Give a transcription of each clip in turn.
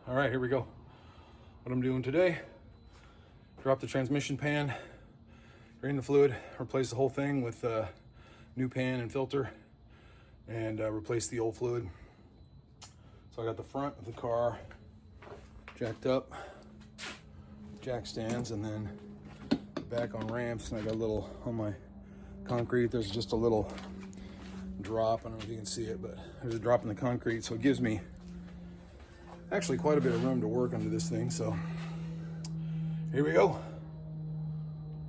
All right, here we go. What I'm doing today, drop the transmission pan, drain the fluid, replace the whole thing with a new pan and filter, and replace the old fluid. So I got the front of the car jacked up, jack stands, and then the back on ramps, and I got a little on my concrete. There's just a little drop. I don't know if you can see it, but there's a drop in the concrete, so it gives me actually quite a bit of room to work under this thing. So here we go.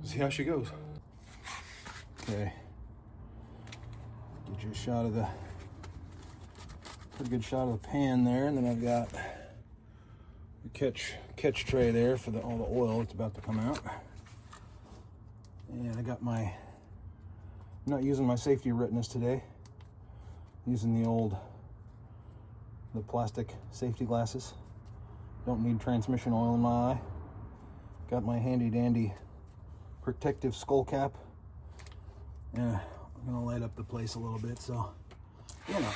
See how she goes. Okay, get you a shot of pretty good shot of the pan there, and then I've got the catch tray there for all the oil that's about to come out. And I got I'm not using my safety retinas today. I'm using the plastic safety glasses. Don't need transmission oil in my eye. Got my handy dandy protective skull cap. And I'm gonna light up the place a little bit, so you know,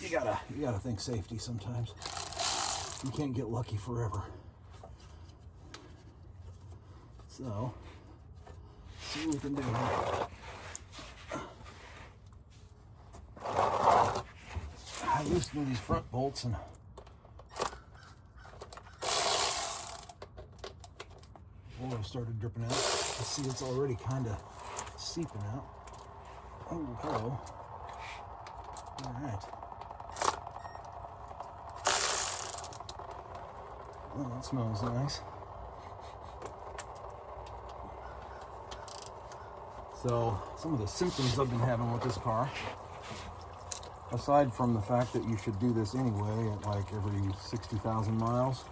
you gotta think safety sometimes. You can't get lucky forever. So see what we can do here. I loosened these front bolts and oil started dripping out. You see it's already kind of seeping out. Oh, hello. All right. Oh, that smells nice. So, some of the symptoms I've been having with this car, aside from the fact that you should do this anyway at like every 60,000 miles,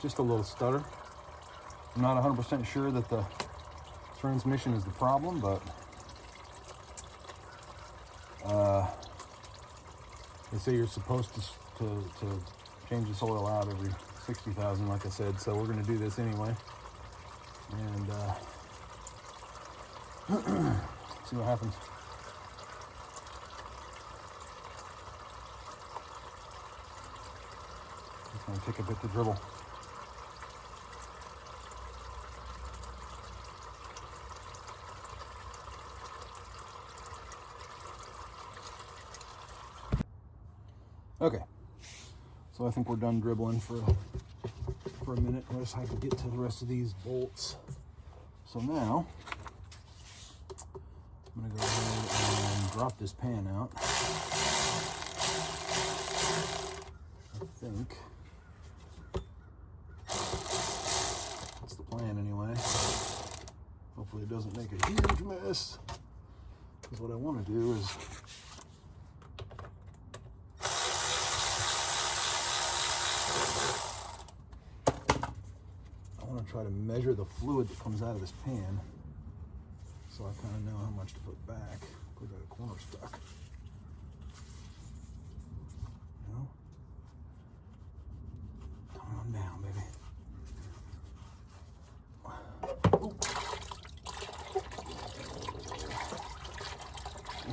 just a little stutter. I'm not 100% sure that the transmission is the problem, but they say you're supposed to change this oil out every 60,000, like I said, so we're going to do this anyway, and see what happens. It's going to take a bit to dribble. Okay, so I think we're done dribbling for a minute. Unless I can get to the rest of these bolts. So now I'm going to go ahead and drop this pan out. I think that's the plan anyway. Hopefully it doesn't make a huge mess, because what I want to do is try to measure the fluid that comes out of this pan, so I kind of know how much to put back. We got a corner stuck. You know? Come on down, baby. Ooh.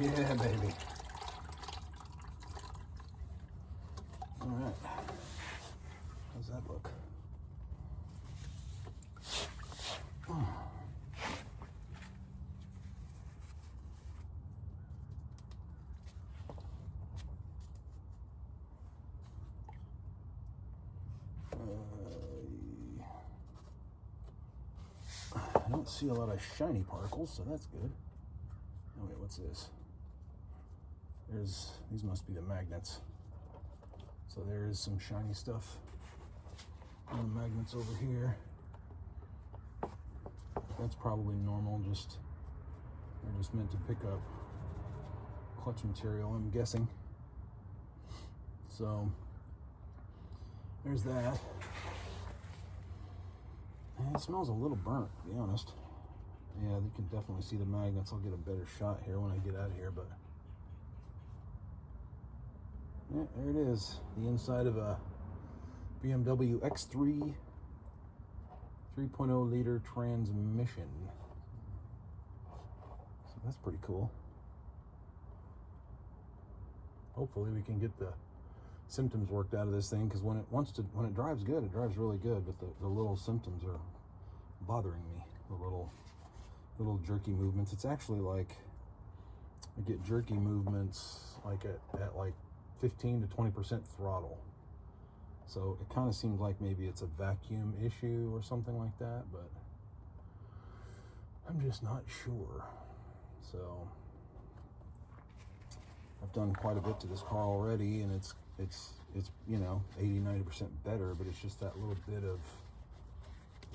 Yeah, baby. All right. How's that look? I don't see a lot of shiny particles, so that's good. Oh wait, what's this? These must be the magnets. So there is some shiny stuff on the magnets over here. That's probably normal, they're just meant to pick up clutch material, I'm guessing. So there's that. And it smells a little burnt, to be honest. Yeah, you can definitely see the magnets. I'll get a better shot here when I get out of here, but yeah, there it is. The inside of a BMW X3 3.0 liter transmission. So that's pretty cool. Hopefully we can get the symptoms worked out of this thing, because when it drives good, it drives really good, but the little symptoms are bothering me. The little jerky movements. It's actually like I get jerky movements like at like 15 to 20% throttle. So it kind of seems like maybe it's a vacuum issue or something like that, but I'm just not sure. So I've done quite a bit to this car already, and it's you know, 80-90% better, but it's just that little bit of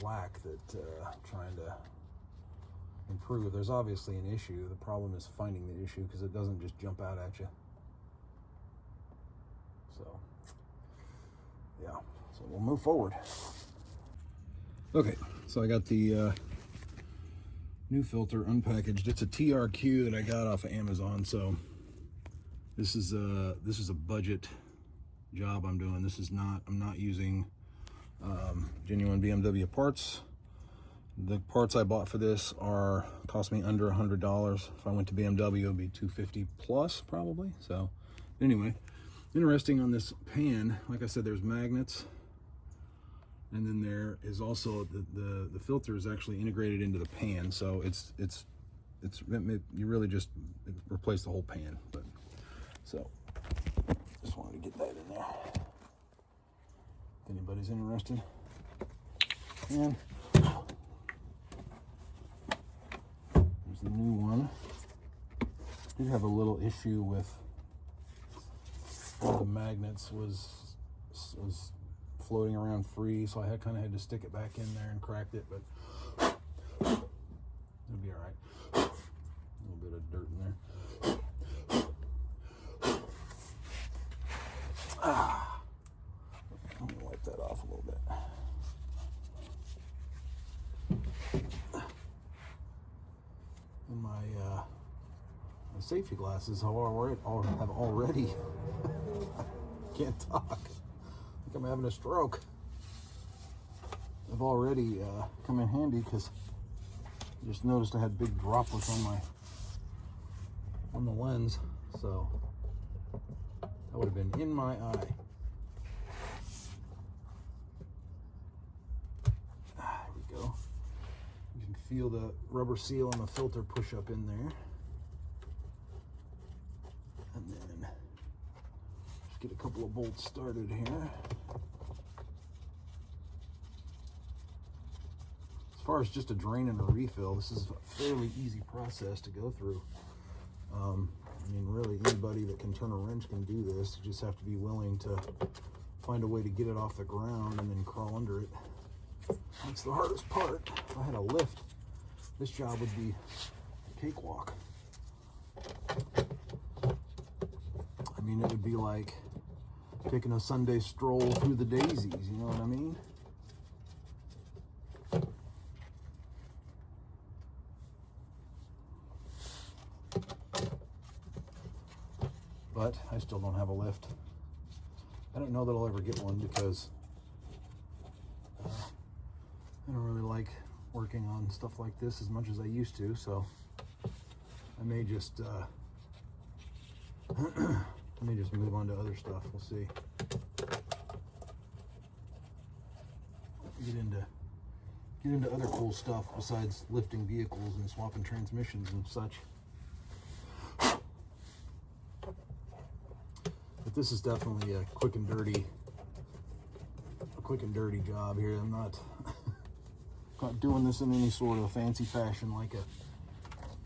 lack that I'm trying to improve. There's obviously an issue. The problem is finding the issue, because it doesn't just jump out at you. So yeah, so we'll move forward. Okay, so I got the new filter unpackaged. It's a TRQ that I got off of Amazon. So this is a budget job I'm doing. I'm not using genuine BMW parts. The parts I bought for this cost me under $100. If I went to BMW, it would be $250 plus probably. So anyway, interesting on this pan, like I said, there's magnets, and then there is also the filter is actually integrated into the pan. So you really just replace the whole pan. But so just wanted to get that in there if anybody's interested. And there's the new one. Did have a little issue with one of the magnets was floating around free, so I kind of had to stick it back in there and cracked it, but it'll be all right. A little bit of dirt in there. Let me wipe that off a little bit. And my safety glasses have already can't talk. I think I'm having a stroke. I've already come in handy, because I just noticed I had big droplets on the lens, so that would have been in my eye. There we go. You can feel the rubber seal on the filter push up in there. And then just get a couple of bolts started here. As far as just a drain and a refill, this is a fairly easy process to go through. I mean, really, anybody that can turn a wrench can do this. You just have to be willing to find a way to get it off the ground and then crawl under it. That's the hardest part. If I had a lift, this job would be a cakewalk. I mean, it would be like taking a Sunday stroll through the daisies, you know what I mean? But I still don't have a lift. I don't know that I'll ever get one, because I don't really like working on stuff like this as much as I used to, so I may just move on to other stuff. We'll see. Get into other cool stuff besides lifting vehicles and swapping transmissions and such. But this is definitely a quick and dirty job here. I'm not doing this in any sort of fancy fashion I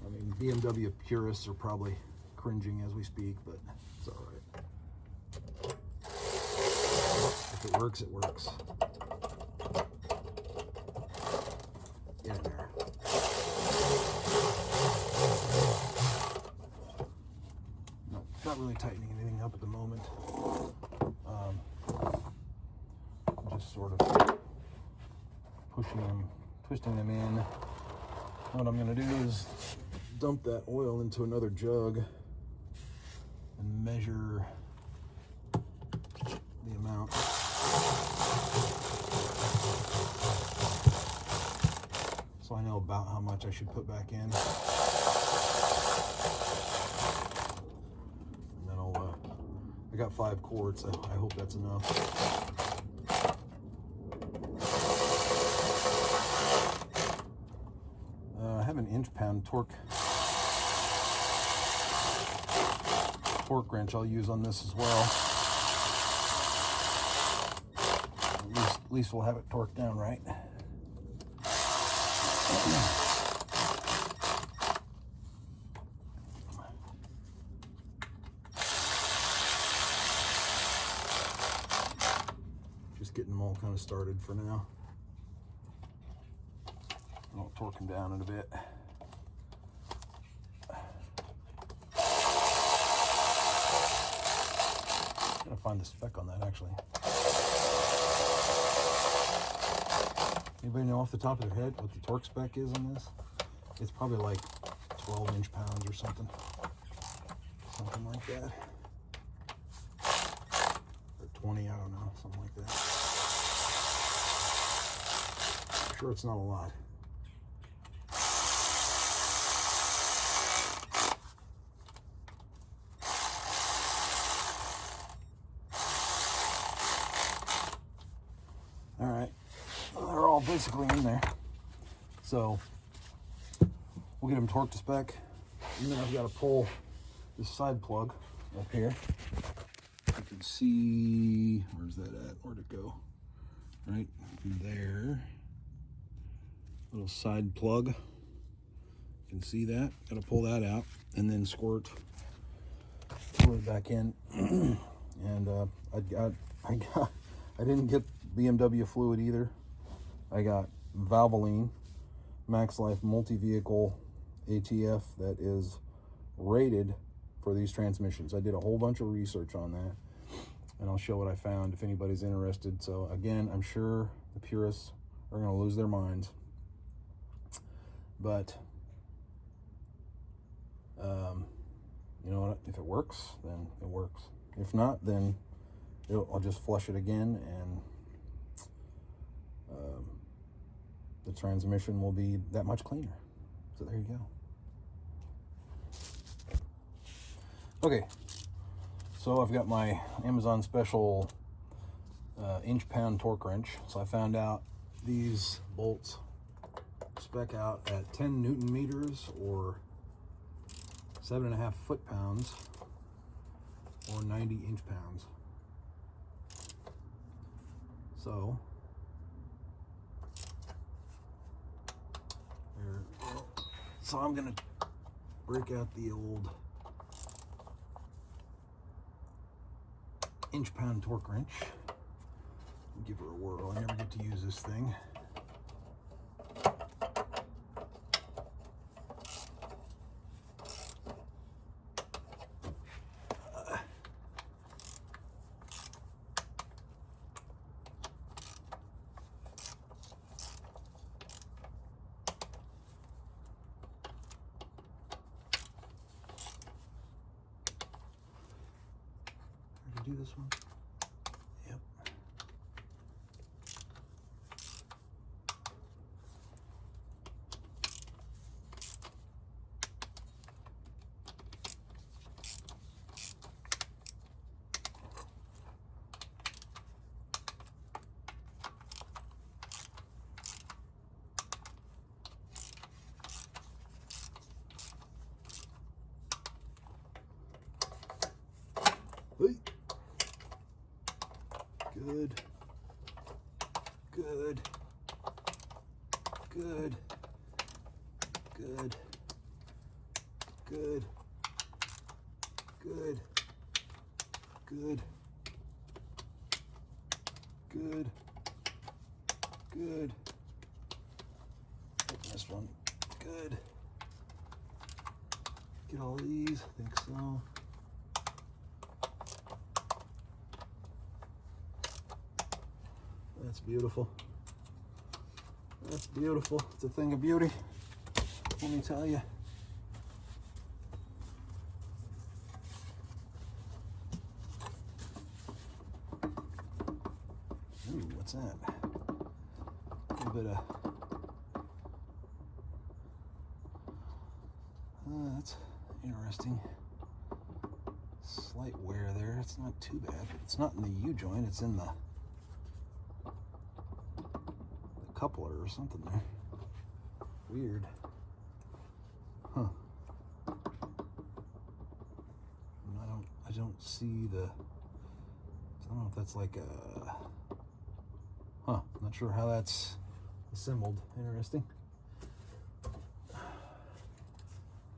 mean, BMW purists are probably cringing as we speak, but it's all right. If it works, it works. Get in there. Not really tightening anything up at the moment. Just sort of twisting them in. What I'm going to do is dump that oil into another jug and measure the amount. So I know about how much I should put back in. And then I got 5 quarts. I hope that's enough. I have an inch-pound torque wrench I'll use on this as well. At least we'll have it torqued down right. Just getting them all kind of started for now. I'll torque them down in a bit. I'm gonna find the spec on that actually. Anybody know off the top of their head what the torque spec is on this? It's probably like 12 inch-pounds or something. Something like that. Or 20, I don't know, something like that. I'm sure it's not a lot. All right, they're all basically in there. So we'll get them torqued to spec. And then I've got to pull this side plug up here. You can see, where's that at? Where'd it go? Right there. Little side plug. You can see that. Got to pull that out and then squirt fluid back in. And I didn't get BMW fluid either. I got Valvoline Max Life multi-vehicle ATF that is rated for these transmissions. I did a whole bunch of research on that, and I'll show what I found if anybody's interested. So again, I'm sure the purists are going to lose their minds, but you know what? If it works, then it works. If not, then I'll just flush it again, and the transmission will be that much cleaner. So there you go. Okay, so I've got my Amazon special inch-pound torque wrench. So I found out these bolts spec out at 10 Newton meters or 7.5 foot-pounds or 90 inch-pounds. So I'm gonna break out the old inch-pound torque wrench and give her a whirl. I never get to use this thing. Do this one. Yep. Hey. Good, good, good, good, good, good, good, good, good. Open this one. Good. Get all these. I think so. That's beautiful. That's beautiful. It's a thing of beauty. Let me tell you. Ooh, what's that? A little bit of. That's interesting. slight wear there. It's not too bad. It's not in the U-joint. It's in the coupler or something there. Weird. Huh. I don't see the... I don't know if that's like a... Huh. Not sure how that's assembled. Interesting.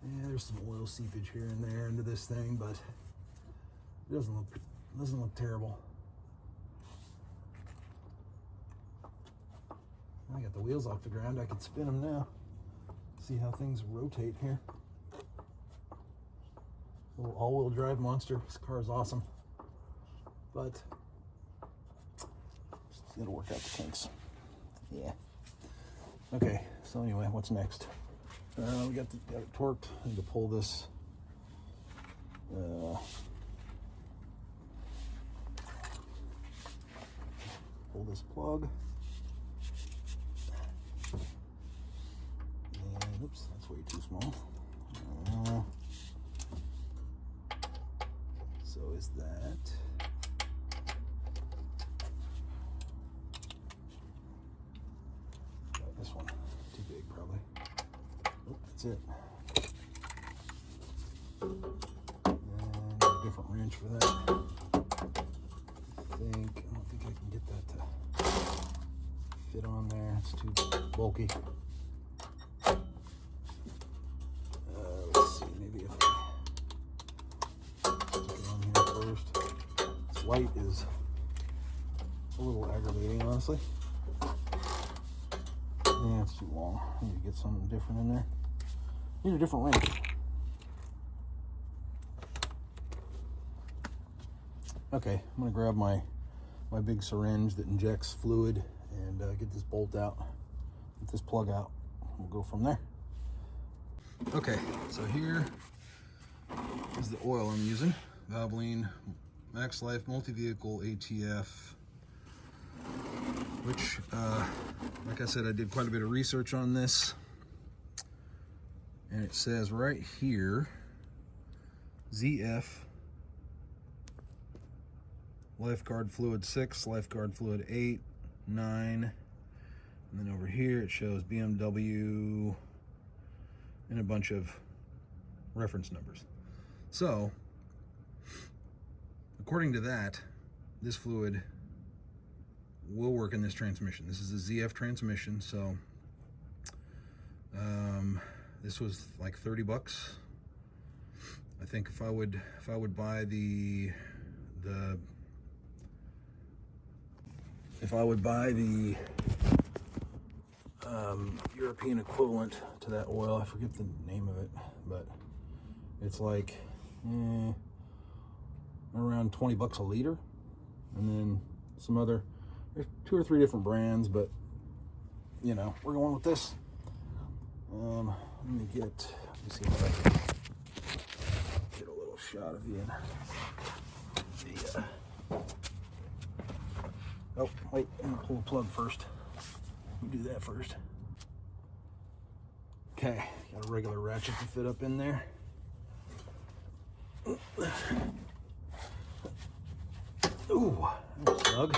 Yeah, there's some oil seepage here and there into this thing, but it doesn't look terrible. I got the wheels off the ground. I can spin them now. See how things rotate here. Little all-wheel drive monster. This car is awesome, but it'll work out the kinks. Yeah. Okay. So anyway, what's next? We got it torqued. I need to pull this. Pull this plug. And oops, that's way too small. So is that? Oh, this one too big, probably. Oh, that's it. And a different wrench for that. I don't think I can get that to fit on there. It's too bulky. Let's see, maybe if I stick it on here first. This light is a little aggravating, honestly. Yeah, it's too long. I need to get something different in there. Need a different wrench. Okay, I'm gonna grab my big syringe that injects fluid and get this bolt out, get this plug out. We'll go from there. Okay, so here is the oil I'm using. Valvoline Max Life Multi-Vehicle ATF, which, like I said, I did quite a bit of research on this. And it says right here, ZF, lifeguard fluid 6, lifeguard fluid 8, 9, and then over here it shows BMW and a bunch of reference numbers. So, according to that, this fluid will work in this transmission. This is a ZF transmission, so this was like 30 bucks. I think if I would buy the European equivalent to that oil, I forget the name of it, but it's like around 20 bucks a liter. And then some other, there's 2 or 3 different brands, but you know, we're going with this. Let me see if I can get a little shot of oh, wait, I'm gonna pull the plug first. Let me do that first. Okay, got a regular ratchet to fit up in there. Ooh, that was snug.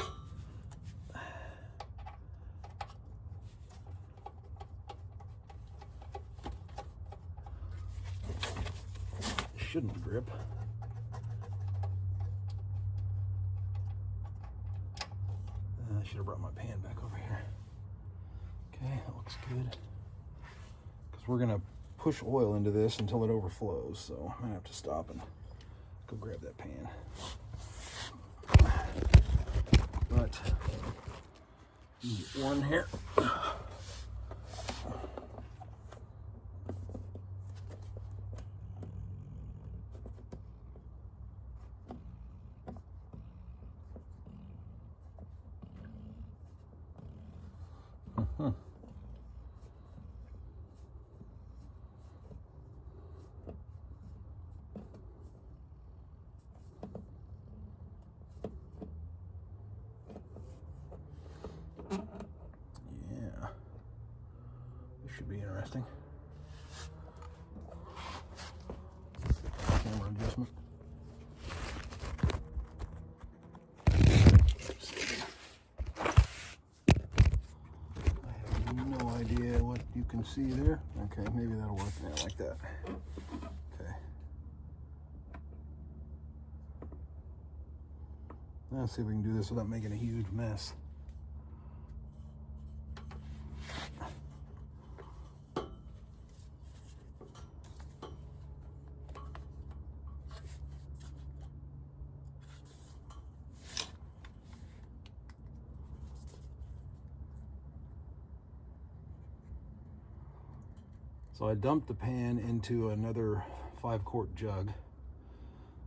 Shouldn't grip. I should have brought my pan back over here. Okay, that looks good. Because we're gonna push oil into this until it overflows, so I'm gonna have to stop and go grab that pan. But get one here. Yeah, this should be interesting. Camera adjustment. you can see there. Okay, maybe that'll work now like that. Okay. Now let's see if we can do this without making a huge mess. So I dumped the pan into another 5-quart jug,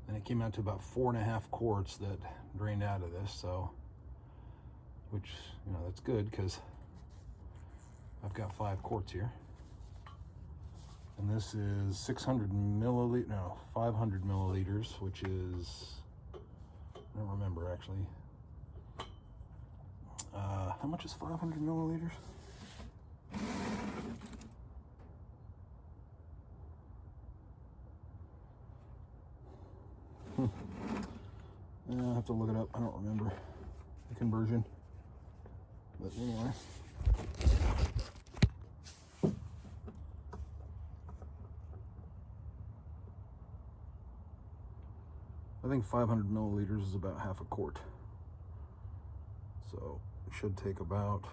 and it came out to about 4.5 quarts that drained out of this. So, which, you know, that's good because I've got 5 quarts here. And this is 500 milliliters, which is, I don't remember actually. How much is 500 milliliters? I'll have to look it up. I don't remember the conversion. But anyway. I think 500 milliliters is about half a quart. So it should take about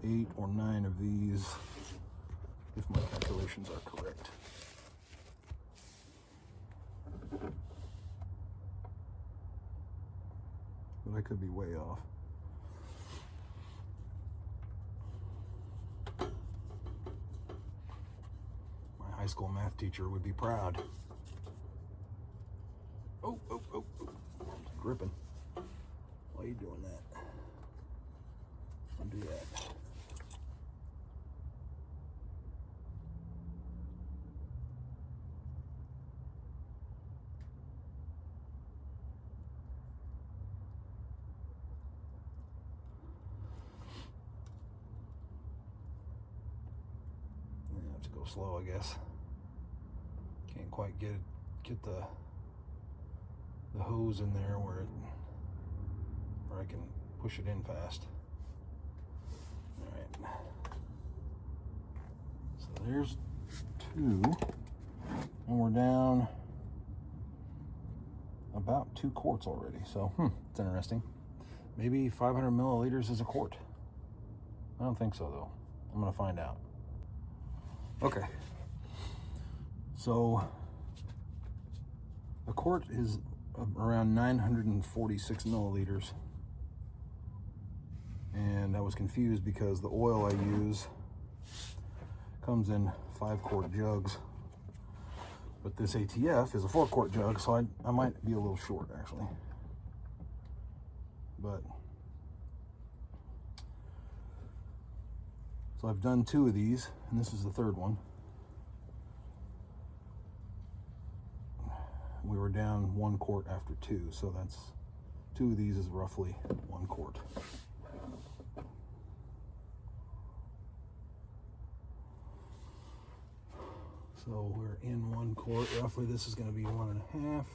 8 or 9 of these, if my calculations are correct. But I could be way off. My high school math teacher would be proud. Oh, it's dripping. Why are you doing that? Undo that. I have to go slow, I guess. Can't quite get the hose in there where I can push it in fast. All right. So there's 2, and we're down about 2 quarts already. So, it's interesting. Maybe 500 milliliters is a quart. I don't think so, though. I'm gonna find out. Okay. So, a quart is around 946 milliliters. And I was confused because the oil I use comes in 5-quart jugs. But this ATF is a 4-quart jug, so I might be a little short, actually. But, so I've done 2 of these, and this is the 3rd one. We were down 1 quart after 2, so that's 2 of these is roughly 1 quart. So we're in 1 quart. Roughly, this is going to be 1.5.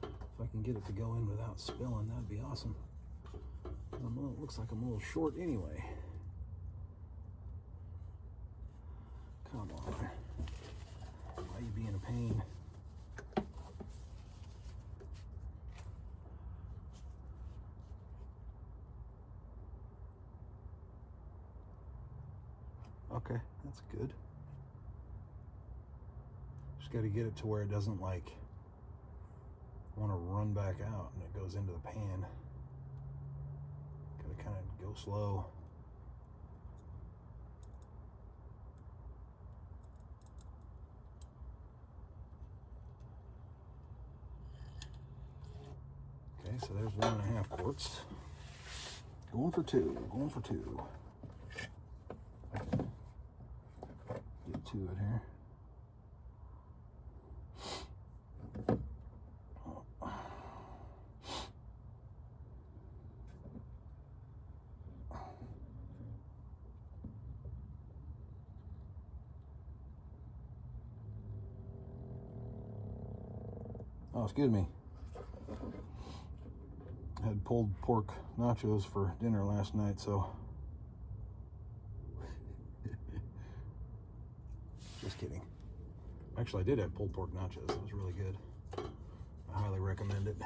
If I can get it to go in without spilling, that'd be awesome. It looks like I'm a little short anyway. Come on. Why are you being a pain? Okay, that's good. Just got to get it to where it doesn't like want to run back out and it goes into the pan. Got to kind of go slow. Okay, so there's 1.5 quarts. Going for 2. Going for 2. Get to it here. Oh, excuse me. had pulled pork nachos for dinner last night, so just kidding. Actually, I did have pulled pork nachos. It was really good. I highly recommend it.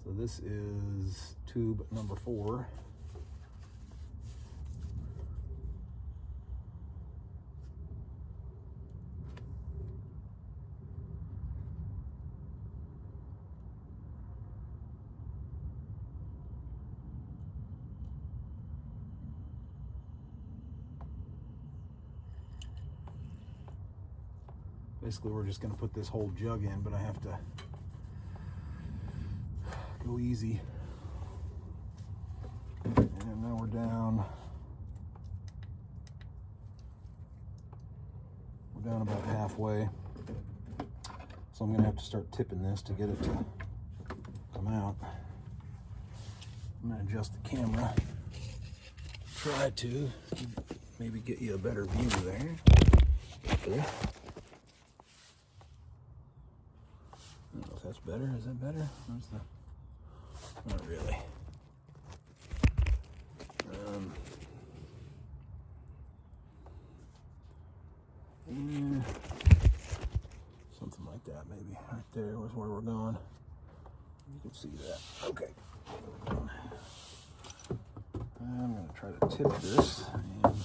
So this is tube number 4. Basically, we're just going to put this whole jug in, but I have to go easy. And now we're down. We're down about halfway. So I'm going to have to start tipping this to get it to come out. I'm going to adjust the camera. Try to maybe get you a better view there. Okay. I don't know if that's better. Is that better? Where's the... Not really. Yeah, something like that, maybe. Right there was where we're going. You can see that. Okay. I'm going to try to tip this. And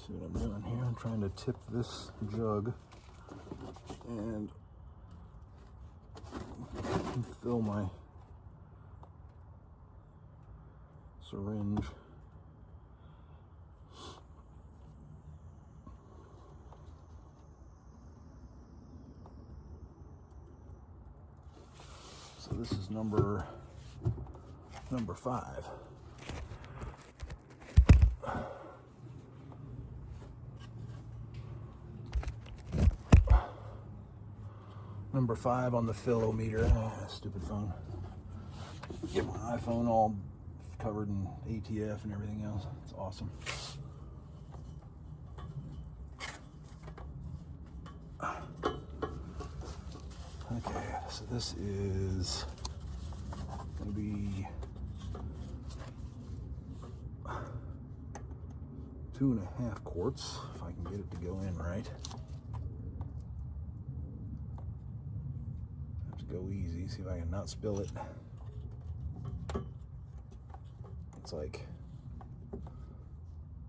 see what I'm doing here. I'm trying to tip this jug and fill my syringe. So this is number 5. Number 5 on the fill-o-meter. Stupid phone. Get my iPhone all covered in ATF and everything else. It's awesome. Okay, so this is going to be 2.5 quarts, if I can get it to go in right. Have to go easy, see if I can not spill it. It's like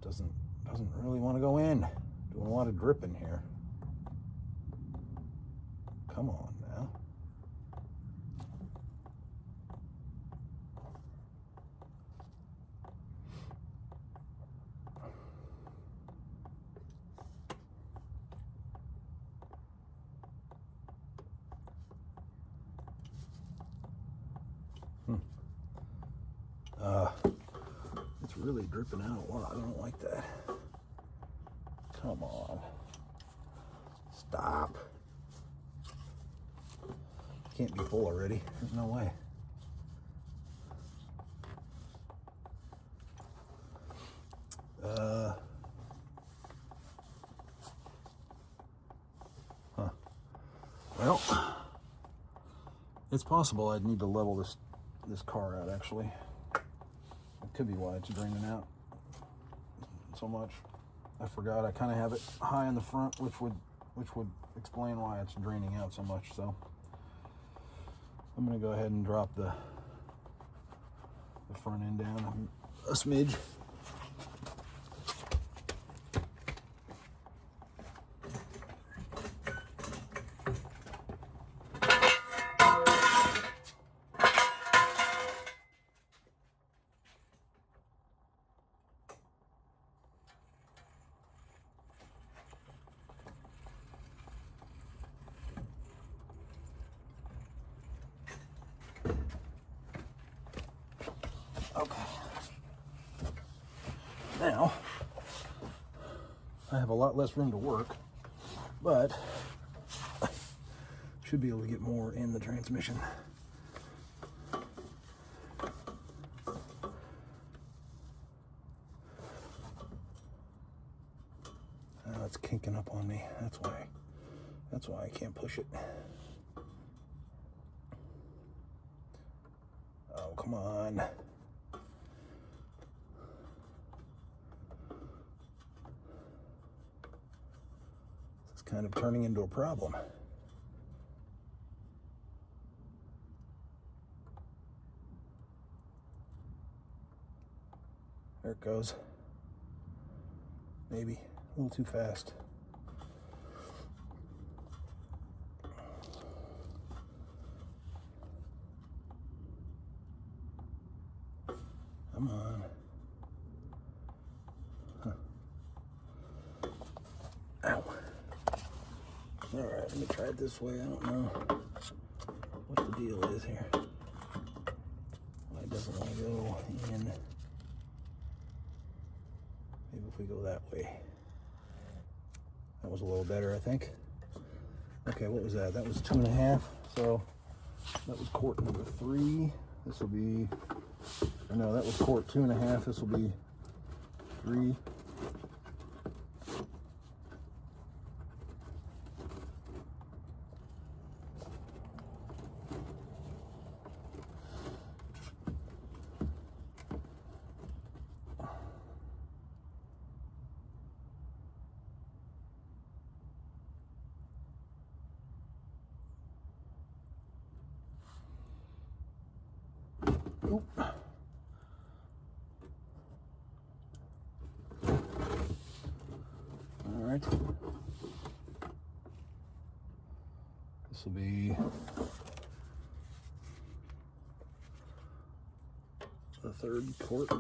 doesn't really want to go in. Doing a lot of dripping here. Come on now. It's really dripping out a lot. I don't like that. Come on. Stop. Can't be full already. There's no way. Well, it's possible I'd need to level this car out, actually. It could be why it's draining out so much. I forgot. I kind of have it high in the front, which would explain why it's draining out so much. So I'm going to go ahead and drop the front end down a smidge. Okay. Now, I have a lot less room to work, but should be able to get more in the transmission. kinking up on me. That's why I can't push it. Oh, come on. This is kind of turning into a problem. There it goes. Maybe a little too fast. Come on. Huh. Ow. All right, let me try it this way. I don't know what the deal is here. Why it doesn't want to go in. Maybe if we go that way. That was a little better, I think. Okay, what was that? That was 2.5. So that was quart number 3. This will be, or no, that was quart 2.5. This will be 3. Oop. All right. This will be the 3rd quart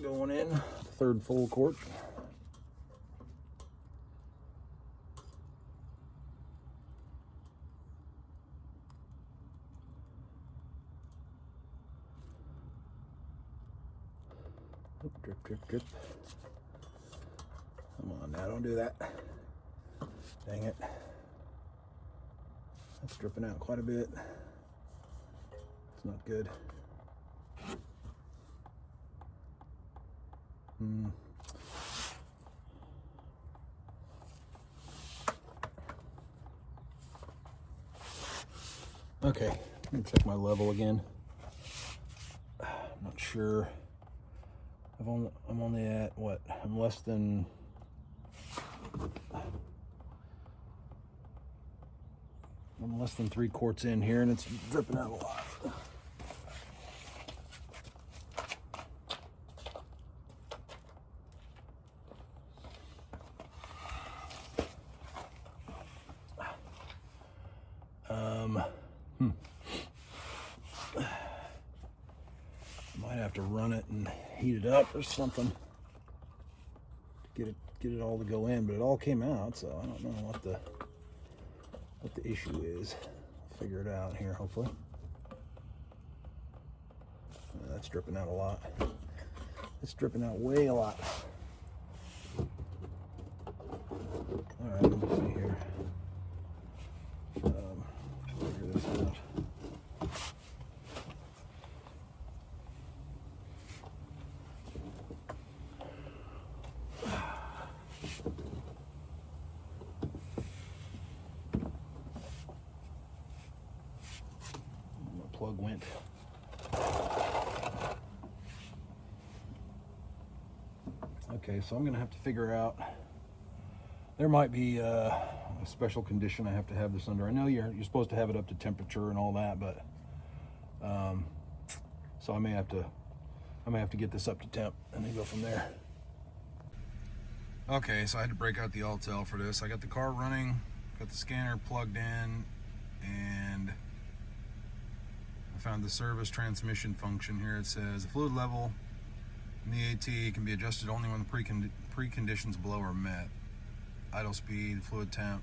going in, the 3rd full quart. Drip, drip, drip. Come on now, don't do that. Dang it. That's dripping out quite a bit. It's not good. Okay, let me check my level again. I'm not sure. I'm only at what? I'm less than 3 quarts in here, and it's dripping out a lot. Might have to run it and heat it up or something to get it all to go in, but it all came out, so I don't know what the issue is. I'll figure it out here, hopefully. That's dripping out a lot. It's dripping out way a lot. All right, let me see here. Figure this out. Plug went. Okay, so I'm gonna have to figure out, there might be a special condition I have to have this under. I know you're supposed to have it up to temperature and all that, but so I may have to get this up to temp and then go from there. Okay, so I had to break out the Altel for this. I got the car running, got the scanner plugged in, and I found the service transmission function here. It says the fluid level in the AT can be adjusted only when the preconditions below are met. Idle speed, fluid temp,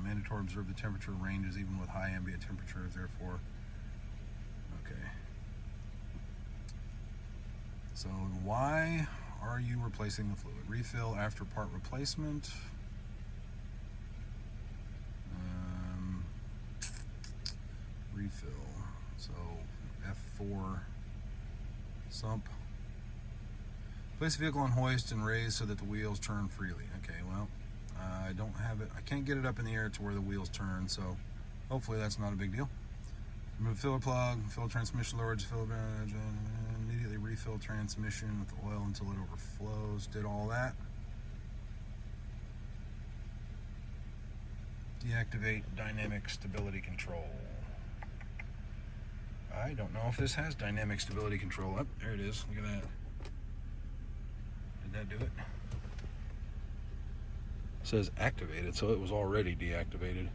mandatory observe the temperature ranges even with high ambient temperatures, therefore. Okay. So why are you replacing the fluid? Refill after part replacement. Refill. So F4 sump. Place the vehicle on hoist and raise so that the wheels turn freely. Okay, well, I don't have it. I can't get it up in the air to where the wheels turn, so hopefully that's not a big deal. Remove filler plug, fill transmission lower to fill, immediately refill transmission with oil until it overflows. Did all that. Deactivate dynamic stability control. I don't know if this has dynamic stability control. Oh, there it is. Look at that. Did that do it? It says activated, so it was already deactivated.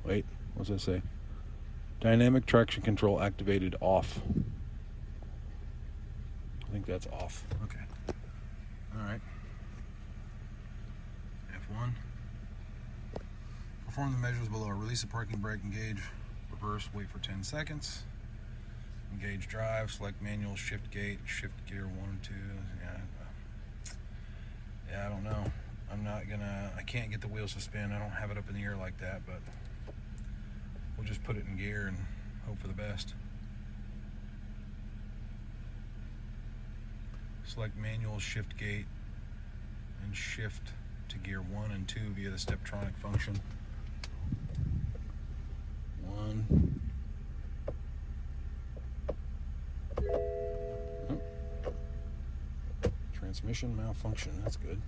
Wait, what's that say? Dynamic traction control activated off. I think that's off. Okay. All right. F1. Perform the measures below. Release the parking brake, engage, reverse, wait for 10 seconds. Engage drive, select manual, shift gate, shift gear 1 and 2. Yeah, I don't know. I can't get the wheels to spin. I don't have it up in the air like that, but we'll just put it in gear and hope for the best. Select manual, shift gate, and shift to gear 1 and 2 via the Steptronic function. 1. Oh. Transmission malfunction, that's good.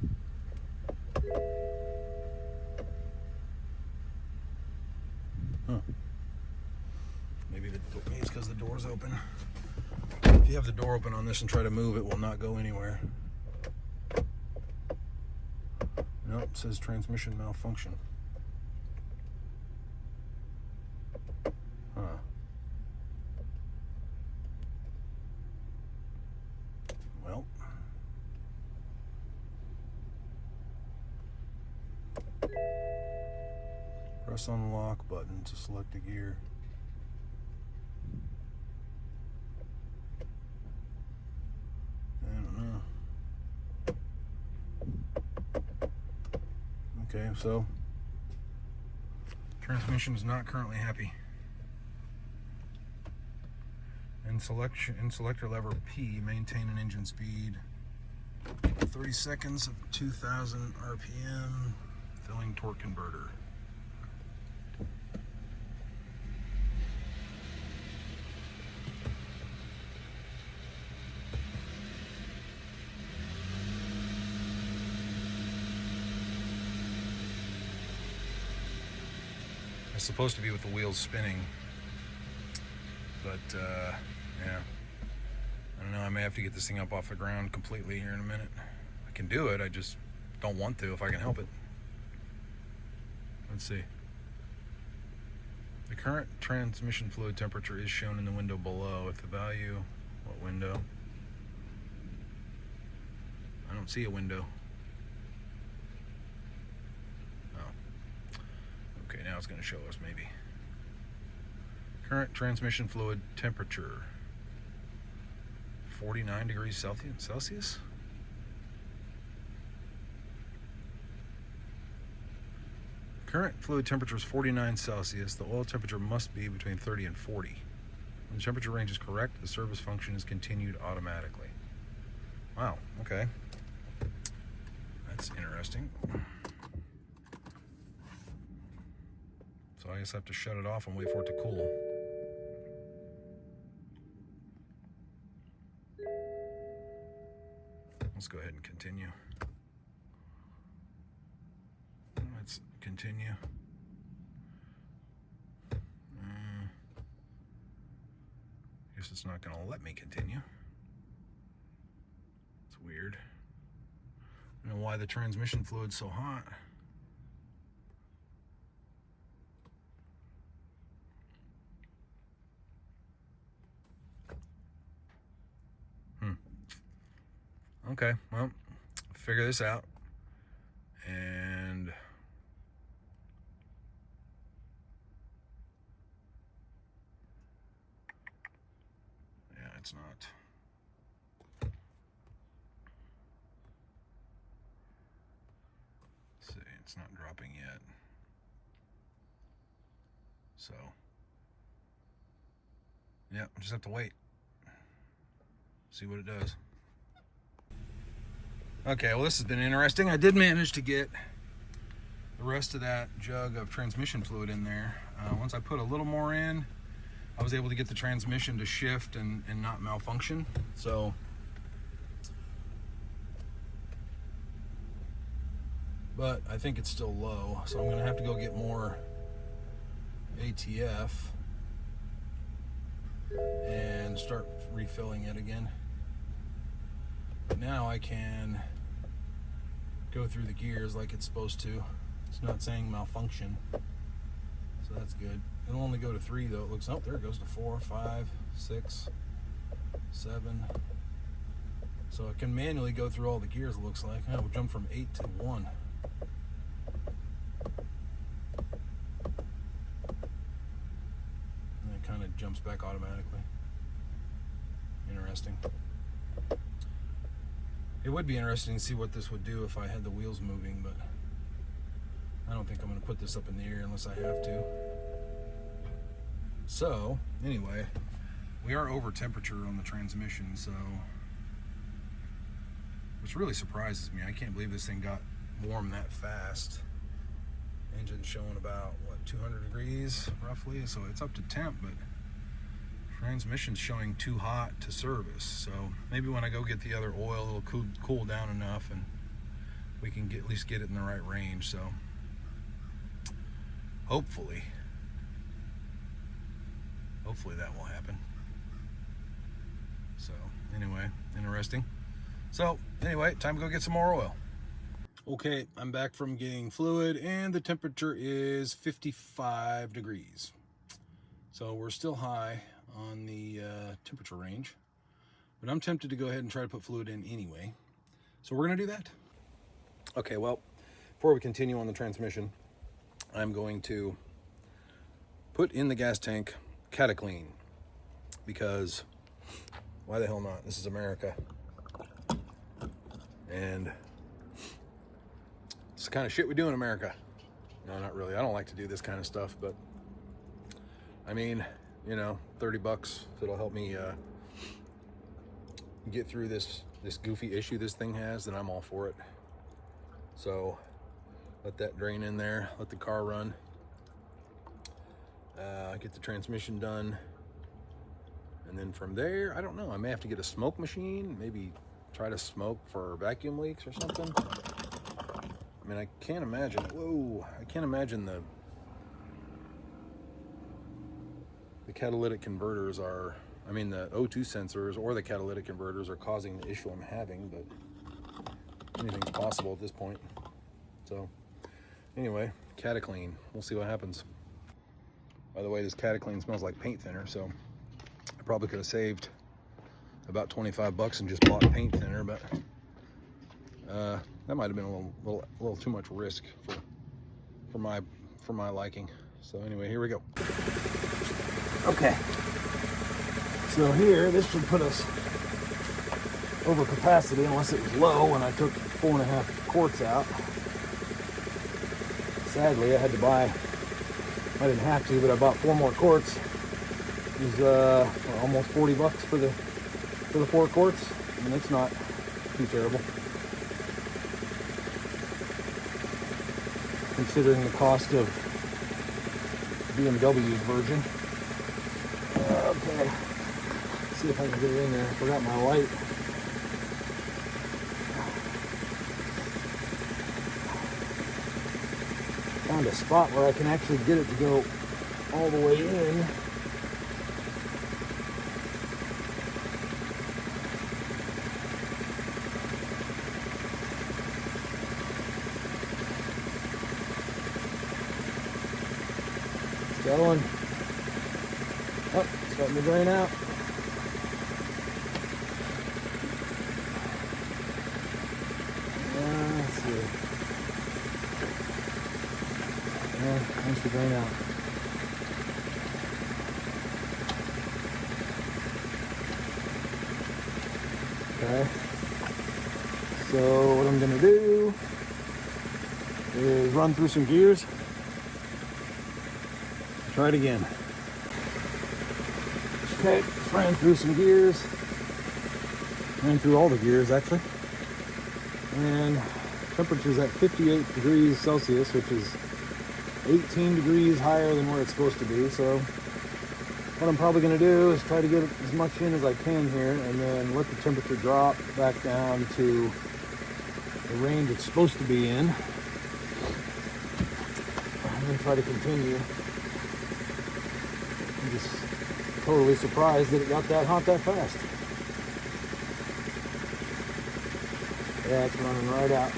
Huh. Maybe it's because the door's open. If you have the door open on this and try to move, it will not go anywhere. Nope, it says transmission malfunction. Huh. Well. Press on the lock button to select a gear. I don't know. Okay, so transmission is not currently happy. In selector lever P, maintain an engine speed 30 seconds of 2,000 RPM, filling torque converter. It's supposed to be with the wheels spinning, but yeah, I don't know. I may have to get this thing up off the ground completely here in a minute. I can do it, I just don't want to if I can help it. Let's see. The current transmission fluid temperature is shown in the window below. If the value, what window? I don't see a window. Okay, now it's going to show us maybe. Current transmission fluid temperature, 49 degrees Celsius? Current fluid temperature is 49 Celsius. The oil temperature must be between 30 and 40. When the temperature range is correct, the service function is continued automatically. Wow, okay. That's interesting. So I guess I have to shut it off and wait for it to cool. Let's go ahead and continue. Let's continue. Guess it's not going to let me continue. It's weird. I don't know why the transmission fluid's so hot. Okay, well, figure this out. And yeah, it's not. Let's see, it's not dropping yet. So yeah, just have to wait. See what it does. Okay, well, this has been interesting. I did manage to get the rest of that jug of transmission fluid in there. Once I put a little more in, I was able to get the transmission to shift and not malfunction. So, but I think it's still low, so I'm gonna have to go get more ATF and start refilling it again. But now I can go through the gears like it's supposed to. It's not saying malfunction, so that's good. It'll only go to 3 though. It looks, oh, there it goes to 4, 5, 6, 7. So it can manually go through all the gears, it looks like. We'll jump from 8 to 1. And it kind of jumps back automatically. Interesting. It would be interesting to see what this would do if I had the wheels moving, but I don't think I'm going to put this up in the air unless I have to. So, anyway, we are over temperature on the transmission, so, which really surprises me. I can't believe this thing got warm that fast. Engine's showing about, what, 200 degrees roughly, so it's up to temp, but transmission's showing too hot to service. So maybe when I go get the other oil, it'll cool down enough and we can at least get it in the right range. So hopefully that will happen. So anyway, interesting. So anyway, time to go get some more oil. Okay, I'm back from getting fluid and the temperature is 55 degrees. So we're still high on the temperature range, but I'm tempted to go ahead and try to put fluid in anyway. So we're gonna do that. Okay, well, before we continue on the transmission, I'm going to put in the gas tank Cataclean, because why the hell not? This is America. And it's the kind of shit we do in America. No, not really. I don't like to do this kind of stuff, but I mean, you know, 30 bucks, if it'll help me get through this goofy issue this thing has, then I'm all for it. So let that drain in there, let the car run, get the transmission done, and then from there, I don't know, I may have to get a smoke machine, maybe try to smoke for vacuum leaks or something. I mean, I can't imagine, whoa, I can't imagine the catalytic converters are, I mean, the O2 sensors or the catalytic converters are causing the issue I'm having, but anything's possible at this point. So anyway, Cataclean, we'll see what happens. By the way, this Cataclean smells like paint thinner, so I probably could have saved about 25 bucks and just bought paint thinner, but that might have been a little too much risk for my liking. So anyway, here we go. Okay, so here, this should put us over capacity unless it was low when I took 4.5 quarts out. Sadly, I had to buy, I didn't have to, but I bought 4 more quarts. It was almost 40 bucks for the 4 quarts, and that's not too terrible, considering the cost of BMW's version. Okay, let's see if I can get it in there. I forgot my light. Found a spot where I can actually get it to go all the way in. Got one. Oh, starting to drain out. Let's see. Yeah, nice to drain out. Okay. So what I'm gonna do is run through some gears. Try it again. Okay, just ran through some gears. Ran through all the gears actually. And temperature's at 58 degrees Celsius, which is 18 degrees higher than where it's supposed to be. So what I'm probably going to do is try to get as much in as I can here and then let the temperature drop back down to the range it's supposed to be in. And then try to continue. I'm just totally surprised that it got that hot that fast. Yeah, it's running right out.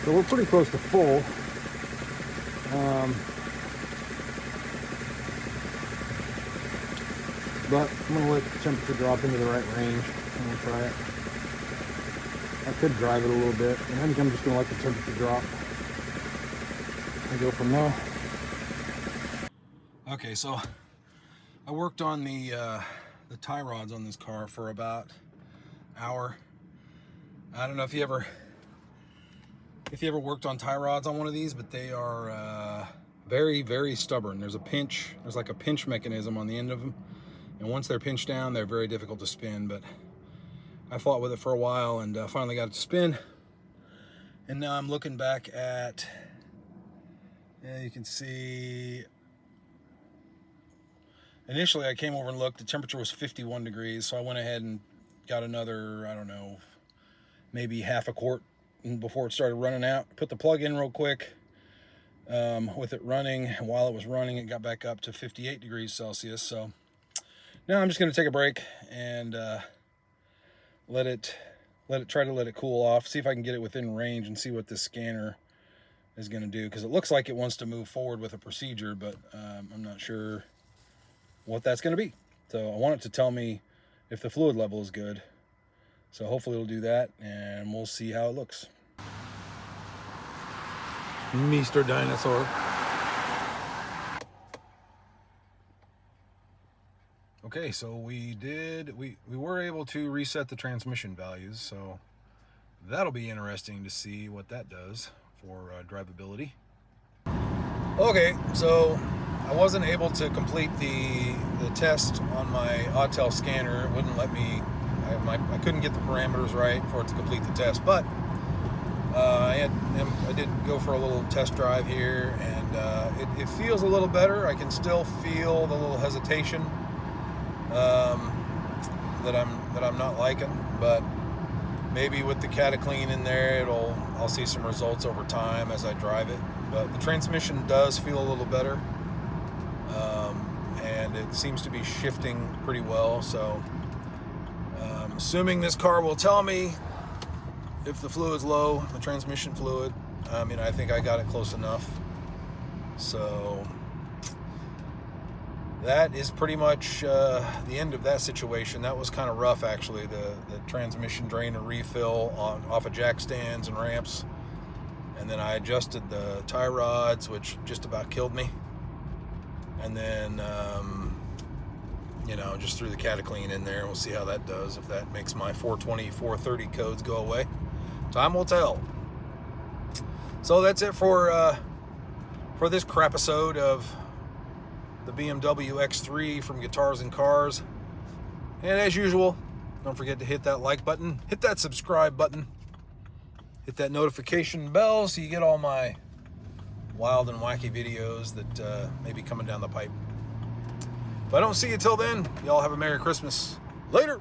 So we're pretty close to full. But I'm going to let the temperature drop into the right range. I'm going to try it. I could drive it a little bit. And I think I'm just going to let the temperature drop and go from there. Okay, so I worked on the tie rods on this car for about an hour. I don't know if you ever worked on tie rods on one of these, but they are very, very stubborn. There's like a pinch mechanism on the end of them. And once they're pinched down, they're very difficult to spin. But I fought with it for a while and finally got it to spin. And now I'm looking back at, yeah, you can see, initially I came over and looked, the temperature was 51 degrees. So I went ahead and got another, I don't know, maybe half a quart before it started running out. Put the plug in real quick with it running. And while it was running, it got back up to 58 degrees Celsius. So now I'm just going to take a break and let it cool off. See if I can get it within range and see what this scanner is going to do, because it looks like it wants to move forward with a procedure, but I'm not sure what that's going to be. So I want it to tell me if the fluid level is good. So hopefully it'll do that, and we'll see how it looks. Mr. Dinosaur. Okay, so we were able to reset the transmission values, so that'll be interesting to see what that does for drivability. Okay, so I wasn't able to complete the test on my Autel scanner. It wouldn't let me. I couldn't get the parameters right for it to complete the test, but I did go for a little test drive here, and it feels a little better. I can still feel the little hesitation that I'm not liking, but maybe with the cataclean in there, I'll see some results over time as I drive it. But the transmission does feel a little better, and it seems to be shifting pretty well. So assuming this car will tell me if the fluid's low, the transmission fluid. I mean, I think I got it close enough. So that is pretty much the end of that situation. That was kind of rough, actually. The transmission drain and refill off of jack stands and ramps. And then I adjusted the tie rods, which just about killed me. And then, just threw the cataclean in there. We'll see how that does, if that makes my 420, 430 codes go away. Time will tell. So that's it for this crap episode of the BMW X3 from Guitars and Cars. And as usual, don't forget to hit that like button, hit that subscribe button, hit that notification bell so you get all my wild and wacky videos that may be coming down the pipe. If I don't see you till then, y'all have a Merry Christmas. Later.